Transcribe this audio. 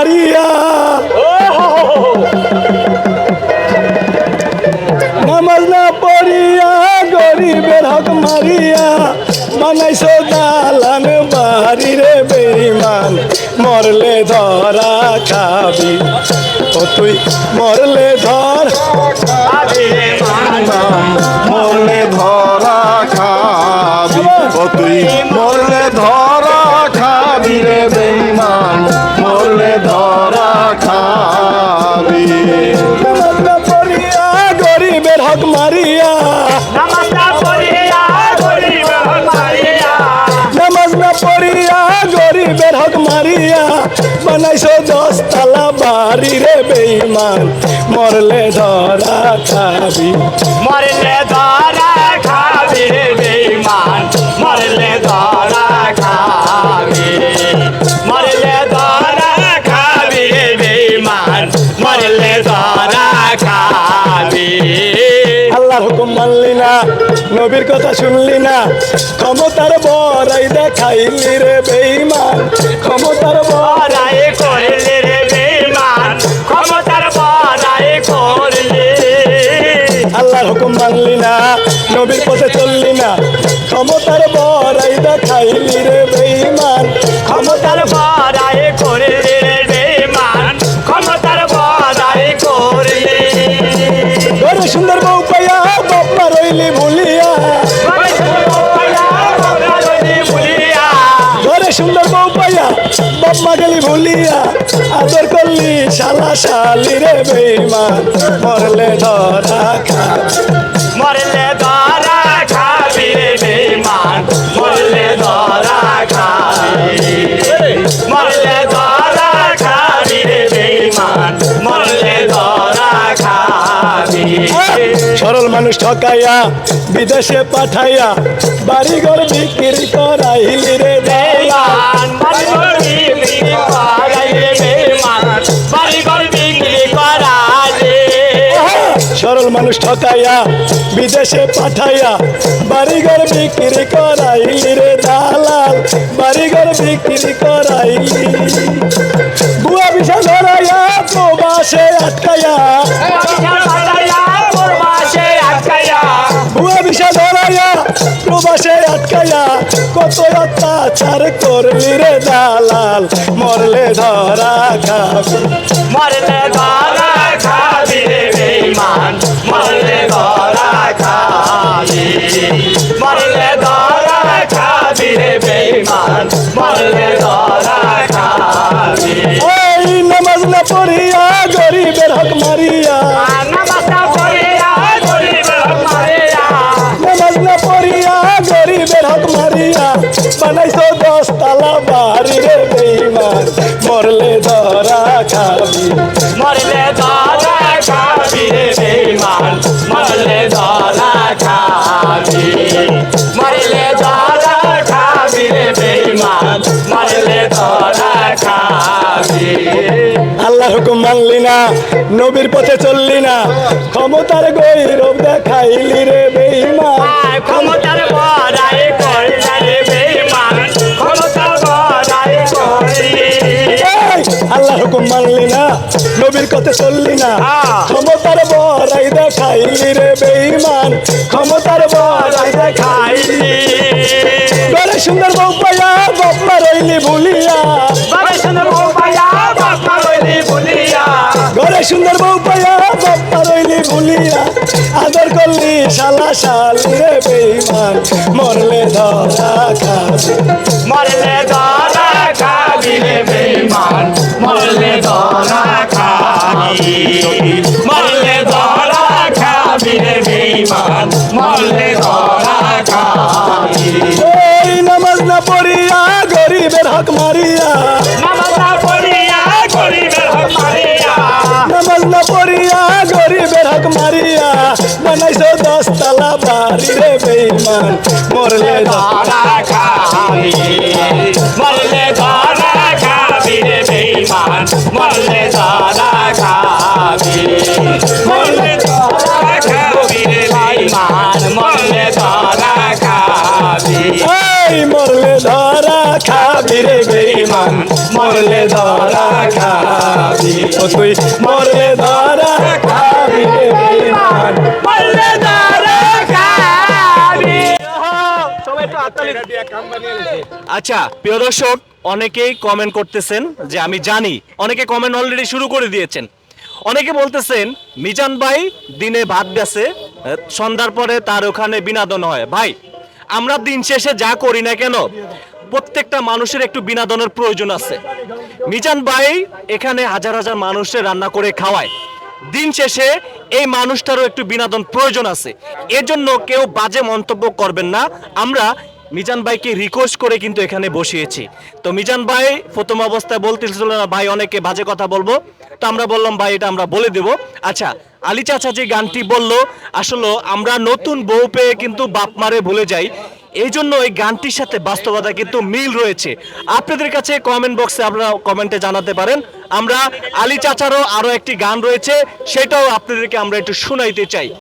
মারিয়া নামাজ না পড়িয়া গরিবের হক মারিয়া বানাইছো দালান বাড়ি রে বেঈমান মরলে ধরা খাবি ও তুই মরলে ধর মরলে ধরা খাবি ও তুই মরলে ধরা খাবি রে বেঈমান মরলে ধরা খাবি নামাজ না পড়িয়া গরিবের হক মারিয়া নামাজ না পড়িয়া গরিবের হক মারিয়া নামাজ না পড়িয়া গরিবের হক মারিয়া বানাইছো 10 তালা বাড়ি রে বেঈমান মরলে ধরা খাবি মরলে ধরা খাবি রে বেঈমান মরলে ধরা খাবি মরলে ধরা খাবি রে বেঈমান মরলে ধরা খাবি আল্লাহর হুকুম মানলি না নবীর কথা শুনলি না ক্ষমতার বড়াই দেখাইলি রে বেঈমান ক্ষমতার বড়াই করলি রে বেঈমান ক্ষমতার বড়াই করলি আল্লাহর হুকুম মানলি না নবীর পথে চললি না ক্ষমতার বড়াই দেখাইলি রে বেঈমান ক্ষমতার বড়াই করলি রে বেঈমান ক্ষমতার বড়াই করলি ঘরে সুন্দর বউ পাইয়া বাপ্পা রইলি ভুলিয়া ঘরে সুন্দর বউ পাইয়া বাপ্পা গেলি ভুলিয়া আদর করলি শালা শালি রে বেঈমান মরলে ধরা খাবি মরলে ধরা খাবি রে বেঈমান মরলে ধরা খাবি মরলে ধরা খাবি রে বেঈমান মরলে ধরা খাবি সরল মানুষ ঠকাইয়া বিদেশে পাঠাইয়া বাড়িঘর বিক্রি করাইলি রে বেঈমান বাড়িঘর বিক্রি করাই রে বেঈমান বাড়িঘর বিক্রি করাই সরল মানুষ ঠকাইয়া বিদেশে পাঠাইয়া বাড়িঘর বিক্রি করাইলি রে দালাল বাড়িঘর বিক্রি করাইলি বুয়া বিশা ধরাইয়া প্রবাসে আটকাইয়া বুয়া বিশা ধরাইয়া প্রবাসে আটকাইয়া কত অত্যাচার করলি রে দালাল মরলে ধরা খাবি মরলে ধরা খাবি রে বেঈমান মরলে ধরা খাবি মরলে ধরা খাবি রে বেঈমান মরলে ধরা খাবি এই নামাজ না পড়িয়া গরিবের হক মারিয়া নামাজ না পড়িয়া গরিবের হক মারিয়া নামাজ না পড়িয়া গরিবের হক মারিয়া বানাইছো 10 তালা বাড়ি রে বেঈমান মরলে ধরা খাবি মরলে ধরা খাবি রে বেঈমান মরলে ধরা খাবি মরলে ধরা খাবি রে বেঈমান মরলে ধরা খাবি আল্লাহর হুকুম মানলি না নবীর পথে চললি না ক্ষমতার গৌরব দেখাইলি রে বেঈমান ক্ষমতার বড়াই করলি রে বেঈমান ক্ষমতার বড়াই করলি আল্লাহর হুকুম মানলি না নবীর কথা চললি না ক্ষমতার বড়াই দেখাইলি রে বেঈমান ক্ষমতার বড়াই খাইলি ঘরে সুন্দর বউ পাইয়া বাপ্পা রইলি ভুলিয়া বাবা সুন্দর বউ পাইয়া বাবা রইলি বলিয়া ঘরে সুন্দর বউ পাইয়া বাপ্পা রইলি ভুলিয়া আদর করলি শালা শালি রে বেঈমান মরলে ধরা খাবি মরলে ধরা খাবি রে বেঈমান মরলে ধরা খাবি মরলে ধরা খাবি রে বেঈমান মরলে ধরা খাবি এই নামাজ না পড়িয়া গরিবের হক মারিয়া নামাজ না পড়িয়া গরিবের হক মারিয়া নামাজ না পড়িয়া গরিবের হক মারিয়া বানাইছো 10 তালা বাড়ি রে বেঈমান মরলে ধরা খাবি মরলে ধরা খাবি রে বেঈমান মরলে ধরা খাবি মরলে ধরা খাবি রে বেঈমান মরলে ধরা খাবি এই মরলে ধরা খাবি রে বেঈমান মরলে ধরা খাবি খাবি ও তুই মরলে ধরা খাবি রে বেঈমান মরলে ধরা খাবি। সবাই একটু হাততালি। আচ্ছা প্রিয় দর্শক, অনেকেই কমেন্ট করতেছেন যে আমি জানি, অনেকে কমেন্ট অলরেডি শুরু করে দিয়েছেন। অনেকে বলতেছেন মিজান ভাই দিনে ভাত বেচে, সন্ধ্যার পরে তার ওখানে বিনোদন হয়। ভাই আমরা দিন শেষে যা করি না কেন, প্রত্যেকটা মানুষের একটু বিনোদনের প্রয়োজন আছে। মিজান ভাই এখানে হাজার হাজার মানুষের রান্না করে খাওয়ায়, দিন শেষে এই মানুষটারও একটু বিনোদন প্রয়োজন আছে। এজন্য কেউ বাজে মন্তব্য করবেন না। আমরা মিজান ভাইকে রিকোয়েস্ট করে কিন্তু এখানে বসিয়েছি। তো মিজান ভাই প্রথম অবস্থায় বলতেছিল না ভাই অনেকে বাজে কথা বলবো, তো আমরা বললাম ভাই এটা আমরা বলে দেব। আচ্ছা আলী চাচা যে গানটি বললো, আসলে আমরা নতুন বউ পেয়ে কিন্তু বাপ মারে ভুলে যাই, এই জন্য এই গানটির সাথে বাস্তবতা কিন্তু মিল রয়েছে। আপনাদের কাছে কমেন্ট বক্সে আপনারা কমেন্টে জানাতে পারেন। আমরা আলী চাচারও আরো একটি গান রয়েছে, সেটাও আপনাদেরকে আমরা একটু শোনাইতে চাই।